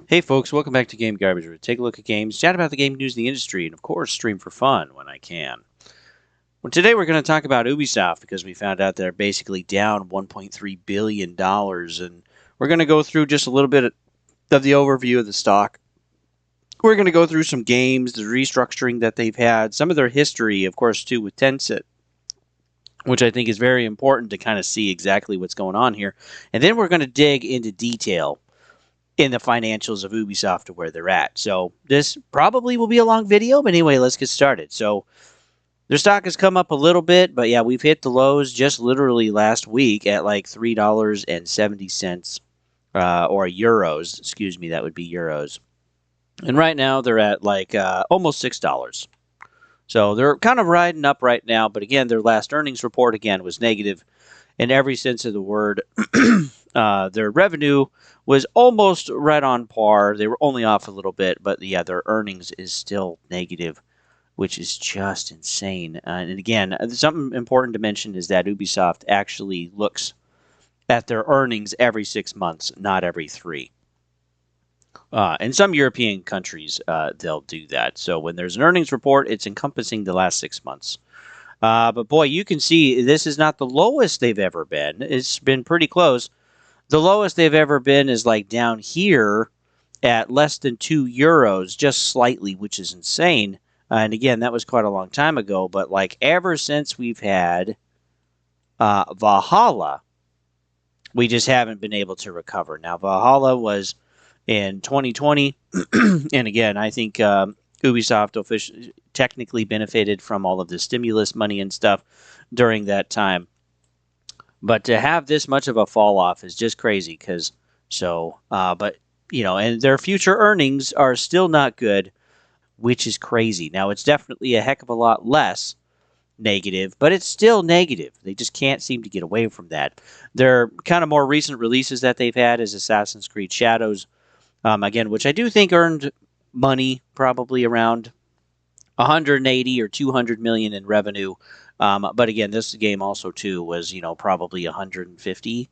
Hey folks, welcome back to Game Garbage, where we take a look at games, chat about the game news in the industry, and of course stream for fun when I can. Well, today we're going to talk about Ubisoft because we found out they're basically down $1.3 billion, and we're going to go through just a little bit of the overview of the stock. We're going to go through some games, the restructuring that they've had, some of their history, of course, too, with TenCent, which I think is very important to kind of see exactly what's going on here. And then we're going to dig into detail in the financials of Ubisoft to where they're at. So this probably will be a long video, but anyway, let's get started. So their stock has come up a little bit, but yeah, we've hit the lows just literally last week at like $3.70 or euros. Excuse me, that would be euros. And right now they're at like almost $6. So they're kind of riding up right now, but again, their last earnings report again was negative in every sense of the word. Their revenue was almost right on par. They were only off a little bit, but yeah, their earnings is still negative, which is just insane. And again, something important to mention is that Ubisoft actually looks at their earnings every 6 months, not every 3. In some European countries, they'll do that. So when there's an earnings report, it's encompassing the last 6 months. But boy, you can see this is not the lowest they've ever been. It's been pretty close. The lowest they've ever been is like down here at less than €2, just slightly, which is insane. And again, that was quite a long time ago. But like ever since we've had Valhalla, we just haven't been able to recover. Now, Valhalla was in 2020. And again, I think Ubisoft technically benefited from all of the stimulus money and stuff during that time. But to have this much of a fall off is just crazy but and their future earnings are still not good, which is crazy. Now, it's definitely a heck of a lot less negative, but it's still negative. They just can't seem to get away from that. Their kind of more recent releases that they've had is Assassin's Creed Shadows, again, which I do think earned money, probably around 180 or 200 million in revenue. But again, this game also too was probably 150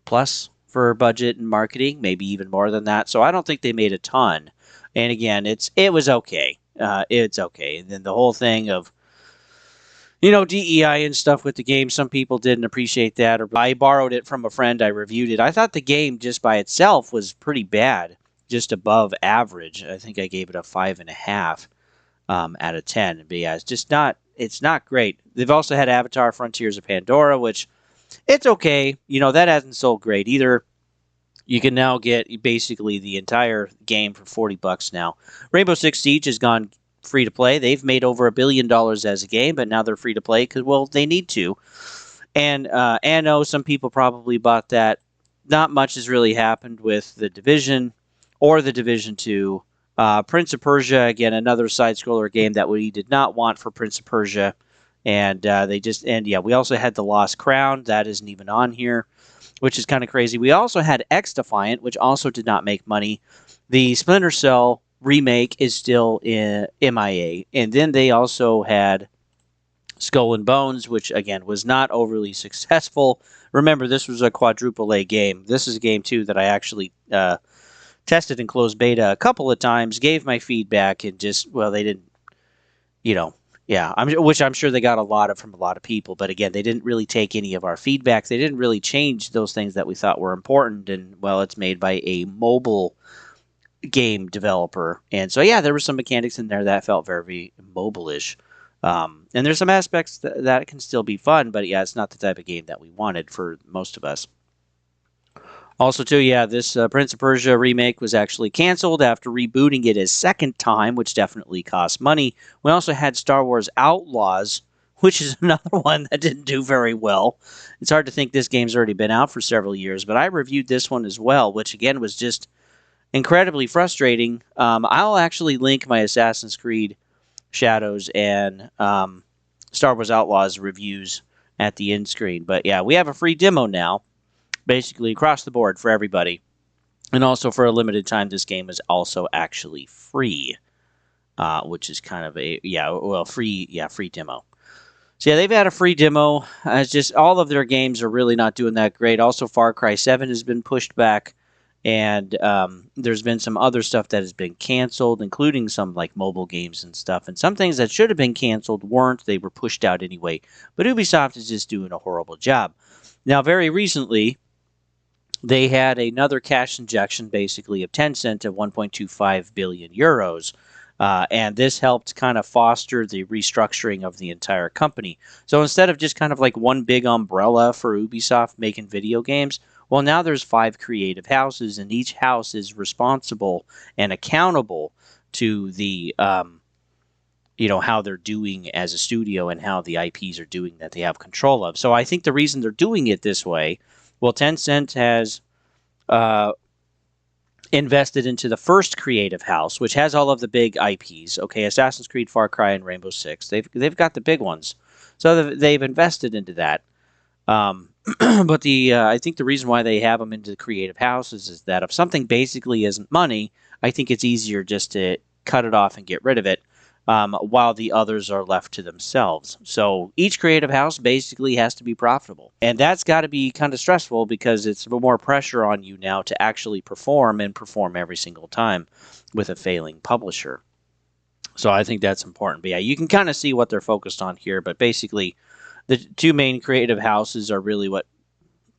plus for budget and marketing, maybe even more than that. So I don't think they made a ton. And again, it was okay. It's okay. And then the whole thing of DEI and stuff with the game, some people didn't appreciate that. Or I borrowed it from a friend. I reviewed it. I thought the game just by itself was pretty bad, just above average. I think I gave it a 5.5. Out of 10. But yeah, it's not great. They've also had Avatar Frontiers of Pandora, which it's okay. That hasn't sold great either. You can now get basically the entire game for $40 now. Rainbow Six Siege has gone free to play. They've made over $1 billion as a game, but now they're free to play because, well, they need to. And Anno, some people probably bought that. Not much has really happened with The Division or The Division 2. Prince of Persia, again, another side-scroller game that we did not want for Prince of Persia. And we also had The Lost Crown. That isn't even on here, which is kind of crazy. We also had X-Defiant, which also did not make money. The Splinter Cell remake is still in MIA. And then they also had Skull and Bones, which, again, was not overly successful. Remember, this was a quadruple A game. This is a game, too, that I actually tested in closed beta a couple of times, gave my feedback, and they didn't, which I'm sure they got a lot from a lot of people. But again, they didn't really take any of our feedback. They didn't really change those things that we thought were important. And, well, it's made by a mobile game developer. And so, yeah, there were some mechanics in there that felt very mobile-ish. And there's some aspects that can still be fun, but yeah, it's not the type of game that we wanted for most of us. Also, too, yeah, this Prince of Persia remake was actually canceled after rebooting it a second time, which definitely cost money. We also had Star Wars Outlaws, which is another one that didn't do very well. It's hard to think this game's already been out for several years, but I reviewed this one as well, which, again, was just incredibly frustrating. I'll actually link my Assassin's Creed Shadows and Star Wars Outlaws reviews at the end screen. But, yeah, we have a free demo now. Basically across the board for everybody. And also for a limited time, this game is also actually free, which is kind of free demo. So yeah, they've had a free demo. It's just all of their games are really not doing that great. Also, Far Cry 7 has been pushed back And there's been some other stuff that has been canceled, including some like mobile games and stuff. And some things that should have been canceled weren't. They were pushed out anyway. But Ubisoft is just doing a horrible job. Now, very recently, they had another cash injection, basically, of TenCent of 1.25 billion euros. And this helped kind of foster the restructuring of the entire company. So instead of just kind of like one big umbrella for Ubisoft making video games, well, now there's 5 creative houses, and each house is responsible and accountable to the how they're doing as a studio and how the IPs are doing that they have control of. So I think the reason they're doing it this way, well, TenCent has uh, invested into the first creative house, which has all of the big IPs. Okay, Assassin's Creed, Far Cry, and Rainbow Six. They've got the big ones, so they've invested into that. But I think the reason why they have them into the creative houses is that if something basically isn't money, I think it's easier just to cut it off and get rid of it, while the others are left to themselves. So each creative house basically has to be profitable. And that's got to be kind of stressful because it's more pressure on you now to actually perform and perform every single time with a failing publisher. So I think that's important. But yeah, you can kind of see what they're focused on here. But basically, the 2 main creative houses are really what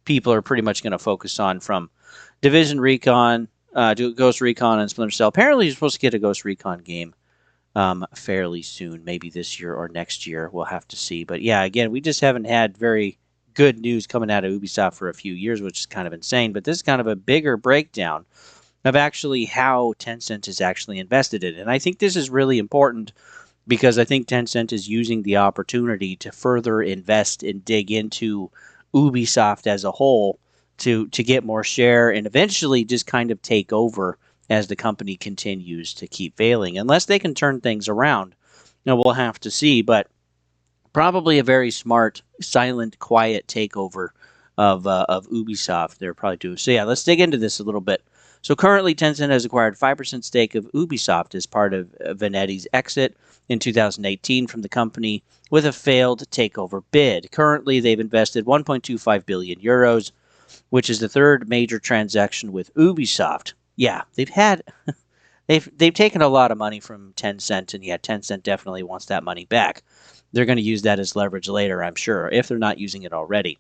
people are pretty much going to focus on, from Division Recon, to Ghost Recon, and Splinter Cell. Apparently, you're supposed to get a Ghost Recon game fairly soon, maybe this year or next year. We'll have to see. But yeah, again, we just haven't had very good news coming out of Ubisoft for a few years, which is kind of insane. But this is kind of a bigger breakdown of actually how TenCent is actually invested in it. And I think this is really important because I think TenCent is using the opportunity to further invest and dig into Ubisoft as a whole to get more share and eventually just kind of take over as the company continues to keep failing. Unless they can turn things around, we'll have to see. But probably a very smart, silent, quiet takeover of Ubisoft. They're probably doing. So yeah, let's dig into this a little bit. So currently, Tencent has acquired 5% stake of Ubisoft as part of Venetti's exit in 2018 from the company with a failed takeover bid. Currently, they've invested 1.25 billion euros, which is the third major transaction with Ubisoft. Yeah, they've taken a lot of money from Tencent, and yet Tencent definitely wants that money back. They're going to use that as leverage later, I'm sure, if they're not using it already.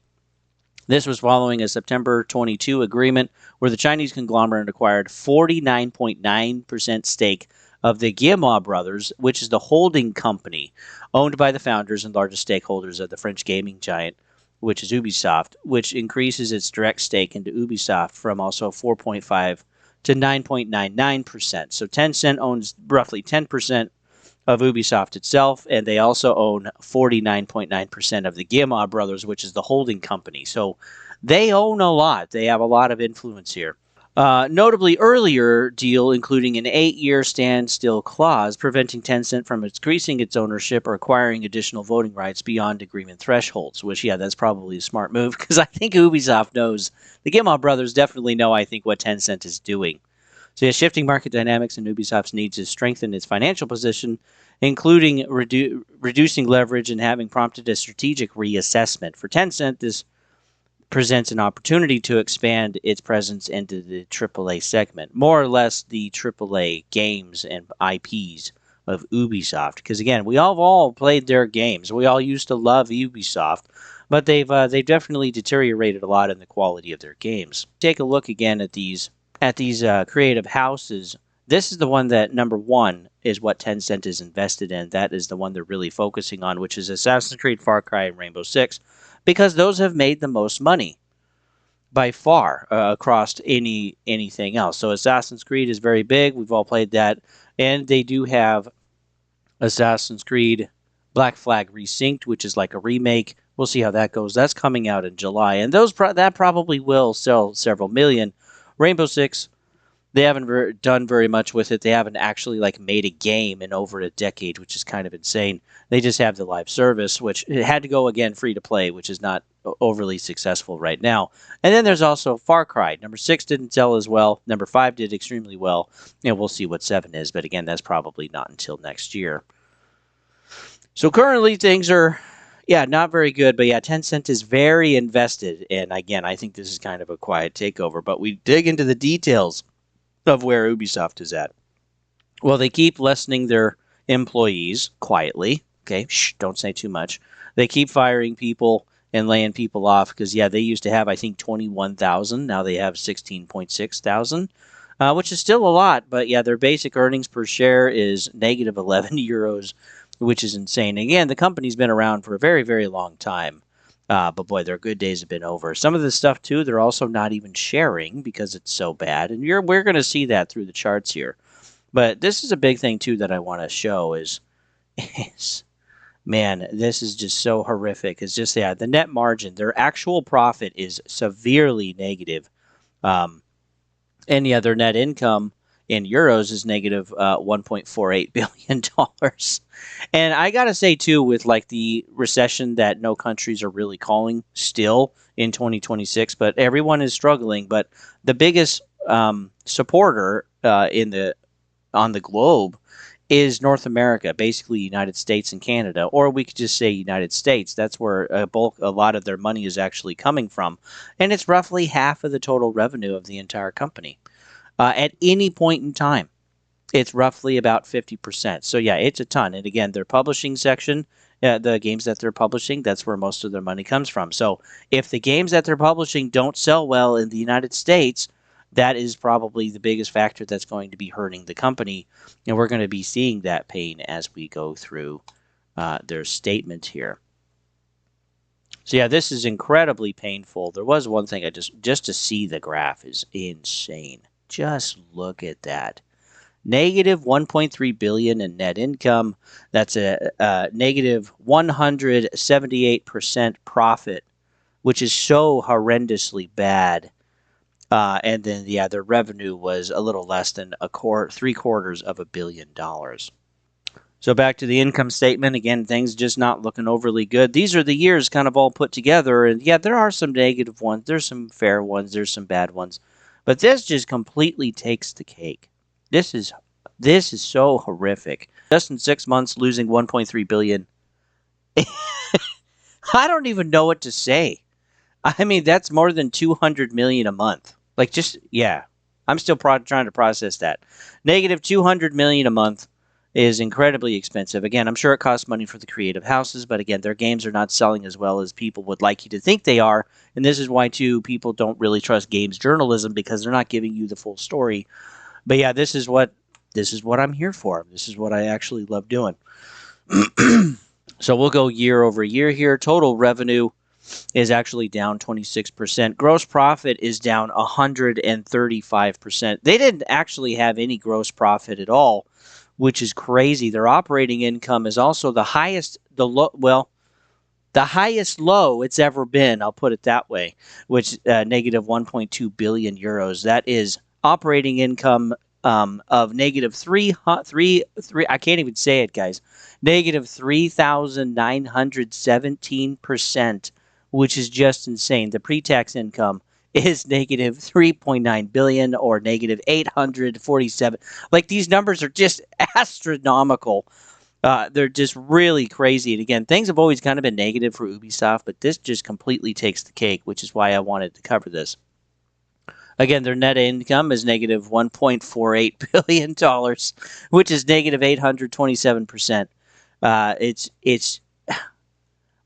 This was following a September 22 agreement where the Chinese conglomerate acquired 49.9% stake of the Guillemot brothers, which is the holding company owned by the founders and largest stakeholders of the French gaming giant, which is Ubisoft, which increases its direct stake into Ubisoft from also 4.5 to 9.99%. So Tencent owns roughly 10% of Ubisoft itself, and they also own 49.9% of the Guillemot brothers, which is the holding company. So they own a lot. They have a lot of influence here. Notably, earlier deal including an 8-year standstill clause preventing Tencent from increasing its ownership or acquiring additional voting rights beyond agreement thresholds, which, yeah, that's probably a smart move because I think Ubisoft knows, the Guillemot brothers definitely know, I think, what Tencent is doing. So yeah, shifting market dynamics and Ubisoft's need to strengthen its financial position, including reducing leverage and having prompted a strategic reassessment. For Tencent, this presents an opportunity to expand its presence into the AAA segment, more or less the AAA games and IPs of Ubisoft. Because again, we all played their games. We all used to love Ubisoft, but they've definitely deteriorated a lot in the quality of their games. Take a look again at these creative houses. This is the one that, number one, is what Tencent is invested in. That is the one they're really focusing on, which is Assassin's Creed, Far Cry, and Rainbow Six, because those have made the most money by far across anything else. So Assassin's Creed is very big. We've all played that, and they do have Assassin's Creed Black Flag Resynced, which is like a remake. We'll see how that goes. That's coming out in July, and that probably will sell several million. Rainbow Six, they haven't done very much with it. They haven't actually made a game in over a decade, which is kind of insane. They just have the live service, which it had to go again free to play, which is not overly successful right now. And then there's also Far Cry. Number 6 didn't sell as well. Number 5 did extremely well. We'll see what 7 is, but again, that's probably not until next year. So currently things are Yeah, not very good, but yeah, Tencent is very invested. And again, I think this is kind of a quiet takeover, but we dig into the details of where Ubisoft is at. Well, they keep lessening their employees quietly. Okay, shh, don't say too much. They keep firing people and laying people off because, yeah, they used to have, I think, 21,000. Now they have 16.6 thousand, which is still a lot. But yeah, their basic earnings per share is negative 11 euros, which is insane. Again, the company's been around for a very, very long time. But boy, their good days have been over. Some of the stuff, too, they're also not even sharing because it's so bad. And we're going to see that through the charts here. But this is a big thing too that I want to show is man, this is just so horrific. It's just the net margin, their actual profit is severely negative. Um, and yeah, their net income in euros is negative 1.48 billion dollars. And I gotta say too, with like the recession that no countries are really calling still in 2026, but everyone is struggling. But the biggest supporter in the on the globe is North America, basically United States and Canada, or we could just say United States. That's where a lot of their money is actually coming from, and it's roughly half of the total revenue of the entire company. At any point in time, it's roughly about 50%. So yeah, it's a ton. And again, their publishing section, the games that they're publishing, that's where most of their money comes from. So if the games that they're publishing don't sell well in the United States, that is probably the biggest factor that's going to be hurting the company. And we're going to be seeing that pain as we go through their statement here. So yeah, this is incredibly painful. There was one thing I just to see the graph is insane. Just look at that. Negative 1.3 billion in net income. That's a negative 178% profit, which is so horrendously bad. And then yeah, their revenue was a little less than 3/4 of $1 billion. So back to the income statement again, things just not looking overly good. These are the years kind of all put together, and yeah, there are some negative ones, there's some fair ones, there's some bad ones, but this just completely takes the cake. This is so horrific. Just in 6 months, losing 1.3 billion. I don't even know what to say. I mean, that's more than 200 million a month. Like, just yeah, I'm still trying to process that. Negative 200 million a month is incredibly expensive. Again, I'm sure it costs money for the creative houses, but again, their games are not selling as well as people would like you to think they are. And this is why, too, people don't really trust games journalism because they're not giving you the full story. But yeah, this is what I'm here for. This is what I actually love doing. So we'll go year over year here. Total revenue is actually down 26%. Gross profit is down 135%. They didn't actually have any gross profit at all, which is crazy. Their operating income is also the highest, the highest low it's ever been. I'll put it that way, which negative 1.2 billion euros. That is operating income of negative three. I can't even say it, guys. Negative 3,917%, which is just insane. The pre-tax income is negative 3.9 billion or negative 847. Like, these numbers are just astronomical. They're just really crazy. And again, things have always kind of been negative for Ubisoft, but this just completely takes the cake, which is why I wanted to cover this. Again, their net income is negative $1.48 billion, which is negative 827%. It's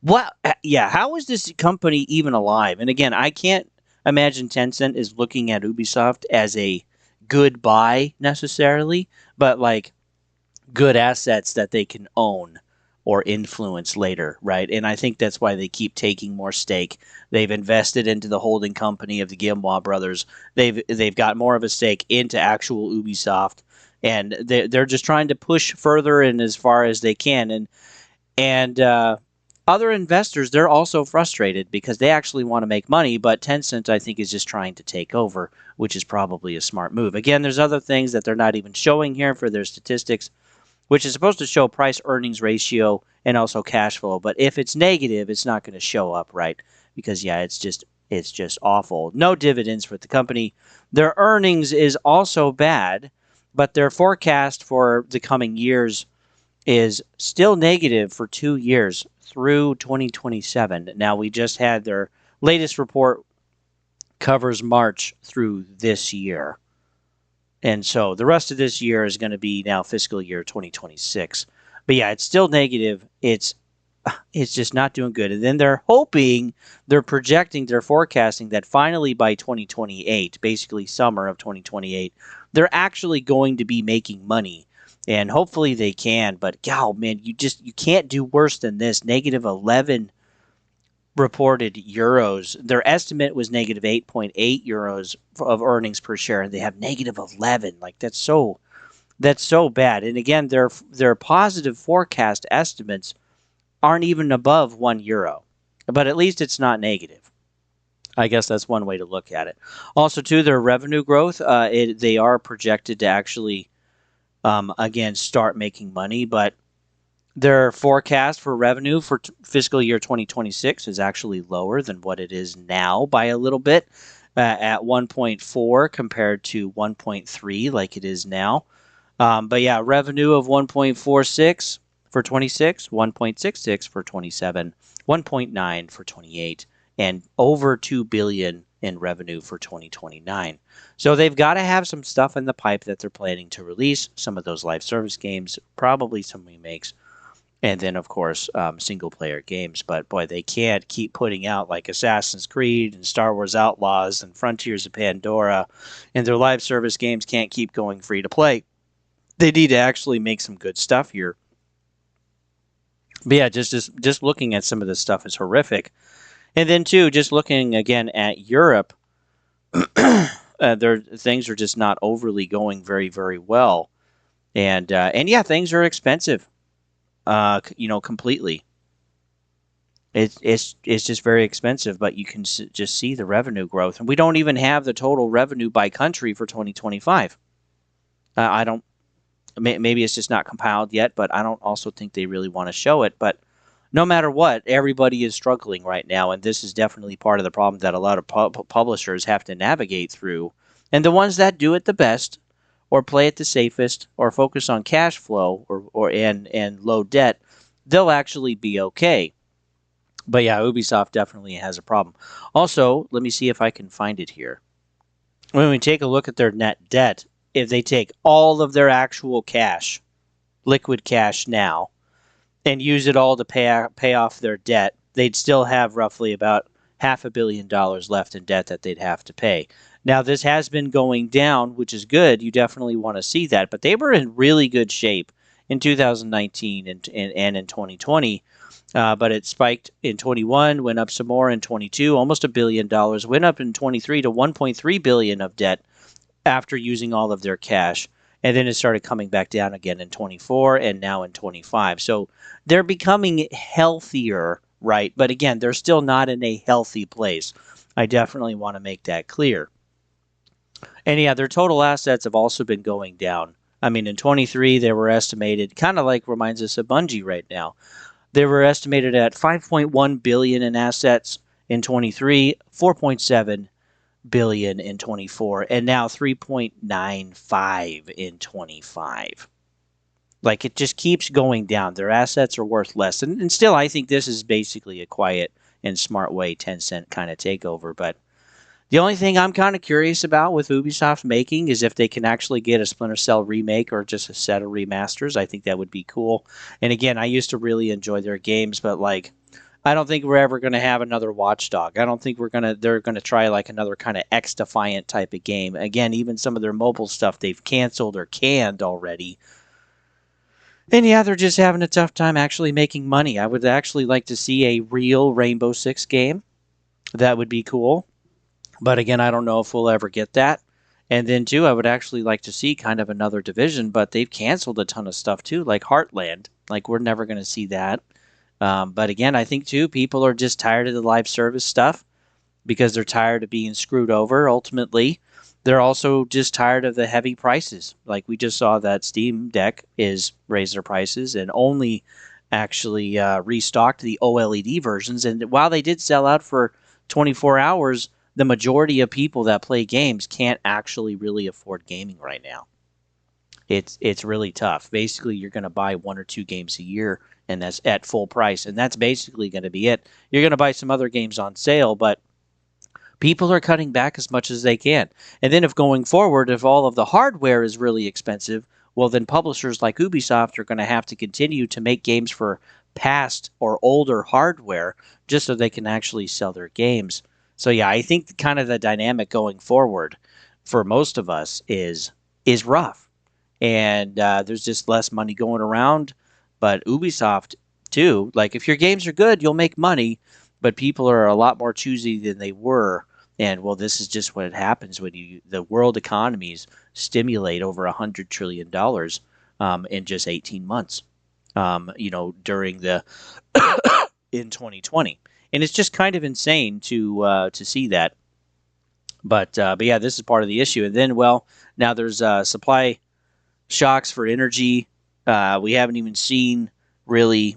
what? Yeah, how is this company even alive? And again, I can't imagine Tencent is looking at Ubisoft as a good buy necessarily, but like good assets that they can own or influence later, right? And I think that's why they keep taking more stake. They've invested into the holding company of the Gilmour brothers. They've got more of a stake into actual Ubisoft, and they're just trying to push further and as far as they can. And other investors, they're also frustrated because they actually want to make money, but Tencent, I think, is just trying to take over, which is probably a smart move. Again, there's other things that they're not even showing here for their statistics, which is supposed to show price earnings ratio and also cash flow. But if it's negative, it's not going to show up, right? Because yeah, it's just awful. No dividends for the company. Their earnings is also bad, but their forecast for the coming years is still negative for 2 years. through 2027. Now, we just had their latest report covers March through this year. And so the rest of this year is going to be now fiscal year 2026. But yeah, it's still negative. It's just not doing good. And then they're projecting, they're forecasting that finally by 2028, basically summer of 2028, they're actually going to be making money. And hopefully they can. But God, man, you can't do worse than this. Negative 11 reported euros. Their estimate was negative 8.8 euros of earnings per share, and they have negative 11. Like that's so bad. And again, their positive forecast estimates aren't even above €1, but at least it's not negative. I guess that's one way to look at it. Also, too, their revenue growth, they are projected to actually again start making money, but their forecast for revenue for fiscal year 2026 is actually lower than what it is now by a little bit, at 1.4 compared to 1.3 like it is now. But yeah, revenue of 1.46 for 26, 1.66 for 27, 1.9 for 28, and over 2 billion in revenue for 2029. So they've got to have some stuff in the pipe that they're planning to release, some of those live service games, probably some remakes, and then, of course, single-player games. But, boy, they can't keep putting out, like, Assassin's Creed and Star Wars Outlaws and Frontiers of Pandora, and their live service games can't keep going free to play. They need to actually make some good stuff here. But, yeah, just looking at some of this stuff is horrific. And then, too, just looking, again, at Europe, their things are just not overly going very, very well. And yeah, things are expensive. Completely. It's just very expensive, but you can just see the revenue growth, and we don't even have the total revenue by country for 2025. I don't. Maybe it's just not compiled yet, but I don't also think they really want to show it. But no matter what, everybody is struggling right now, and this is definitely part of the problem that a lot of publishers have to navigate through. And the ones that do it the best, or play it the safest, or focus on cash flow, and low debt, they'll actually be okay. But yeah, Ubisoft definitely has a problem. Also, let me see if I can find it here. When we take a look at their net debt, if they take all of their actual cash, liquid cash now, and use it all to pay off their debt, they'd still have roughly about $500 million left in debt that they'd have to pay. Now, this has been going down, which is good. You definitely want to see that. But they were in really good shape in 2019 and in 2020. But it spiked in 21, went up some more in 22, almost $1 billion, went up in 23 to 1.3 billion of debt after using all of their cash. And then it started coming back down again in 24 and now in 25. So they're becoming healthier, right? But again, they're still not in a healthy place. I definitely want to make that clear. And yeah, their total assets have also been going down. I mean, in 23, they were estimated, kind of like reminds us of Bungie right now. They were estimated at 5.1 billion in assets in 23, 4.7 billion in 24, and now 3.95 in 25. Like, it just keeps going down. Their assets are worth less. And still, I think this is basically a quiet and smart way TenCent kind of takeover. But the only thing I'm kind of curious about with Ubisoft making is if they can actually get a Splinter Cell remake or just a set of remasters. I think that would be cool. And again, I used to really enjoy their games, but like, I don't think we're ever going to have another Watchdog. I don't think they're going to try like another kind of X-Defiant type of game. Again, even some of their mobile stuff they've canceled or canned already. And yeah, they're just having a tough time actually making money. I would actually like to see a real Rainbow Six game. That would be cool. But again, I don't know if we'll ever get that. And then, too, I would actually like to see kind of another division, but they've canceled a ton of stuff, too, like Heartland. Like, we're never going to see that. But again, I think, too, people are just tired of the live service stuff because they're tired of being screwed over, ultimately. They're also just tired of the heavy prices. Like, we just saw that Steam Deck is raised their prices and only actually restocked the OLED versions. And while they did sell out for 24 hours, the majority of people that play games can't actually really afford gaming right now. It's really tough. Basically, you're going to buy 1 or 2 games a year and that's at full price. And that's basically going to be it. You're going to buy some other games on sale, but people are cutting back as much as they can. And then if going forward, if all of the hardware is really expensive, well, then publishers like Ubisoft are going to have to continue to make games for past or older hardware just so they can actually sell their games. So yeah, I think kind of the dynamic going forward for most of us is rough, and there's just less money going around. But Ubisoft too, like if your games are good, you'll make money, but people are a lot more choosy than they were. And well, this is just what happens when the world economies stimulate over $100 trillion in just 18 months. During the in 2020, and it's just kind of insane to see that. But yeah, this is part of the issue. And then, well, now there's supply shocks for energy. We haven't even seen really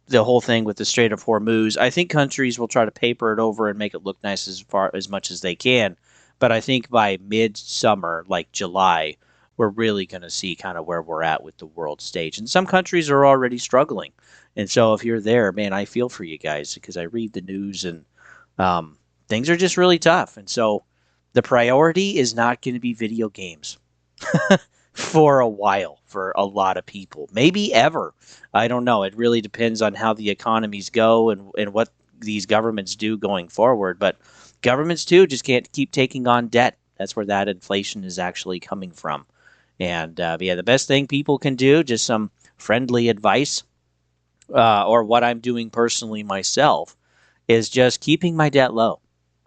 the whole thing with the Strait of Hormuz. I think countries will try to paper it over and make it look nice as much as they can. But I think by midsummer, like July, we're really going to see kind of where we're at with the world stage. And some countries are already struggling. And so if you're there, man, I feel for you guys because I read the news and things are just really tough. And so the priority is not going to be video games for a while for a lot of people, maybe ever. I don't know. It really depends on how the economies go and what these governments do going forward. But governments, too, just can't keep taking on debt. That's where that inflation is actually coming from. And yeah, the best thing people can do, just some friendly advice, or what I'm doing personally myself, is just keeping my debt low.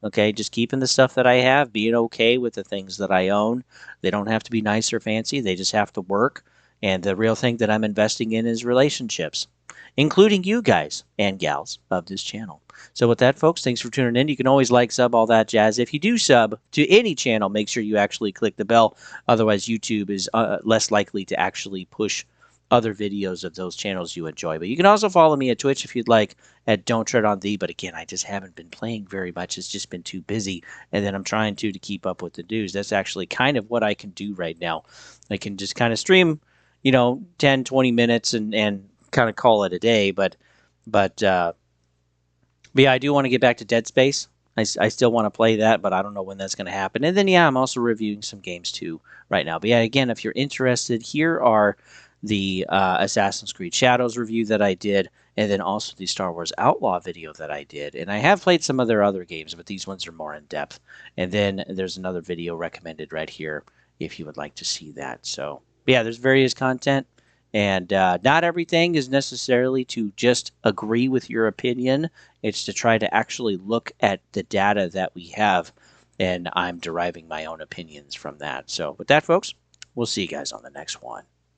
Okay, just keeping the stuff that I have, being okay with the things that I own. They don't have to be nice or fancy, they just have to work. And the real thing that I'm investing in is relationships, including you guys and gals of this channel. So, with that, folks, thanks for tuning in. You can always like, sub, all that jazz. If you do sub to any channel, make sure you actually click the bell. Otherwise, YouTube is less likely to actually push other videos of those channels you enjoy. But you can also follow me at Twitch if you'd like at Don't Tread on Thee. But again, I just haven't been playing very much. It's just been too busy. And then I'm trying to keep up with the news. That's actually kind of what I can do right now. I can just kind of stream, 10, 20 minutes and kind of call it a day. But yeah, I do want to get back to Dead Space. I still want to play that, but I don't know when that's going to happen. And then, yeah, I'm also reviewing some games too right now. But yeah, again, if you're interested, here are the Assassin's Creed Shadows review that I did, and then also the Star Wars Outlaw video that I did. And I have played some of their other games, but these ones are more in depth. And then there's another video recommended right here if you would like to see that. So, yeah, there's various content. And not everything is necessarily to just agree with your opinion. It's to try to actually look at the data that we have, and I'm deriving my own opinions from that. So with that, folks, we'll see you guys on the next one.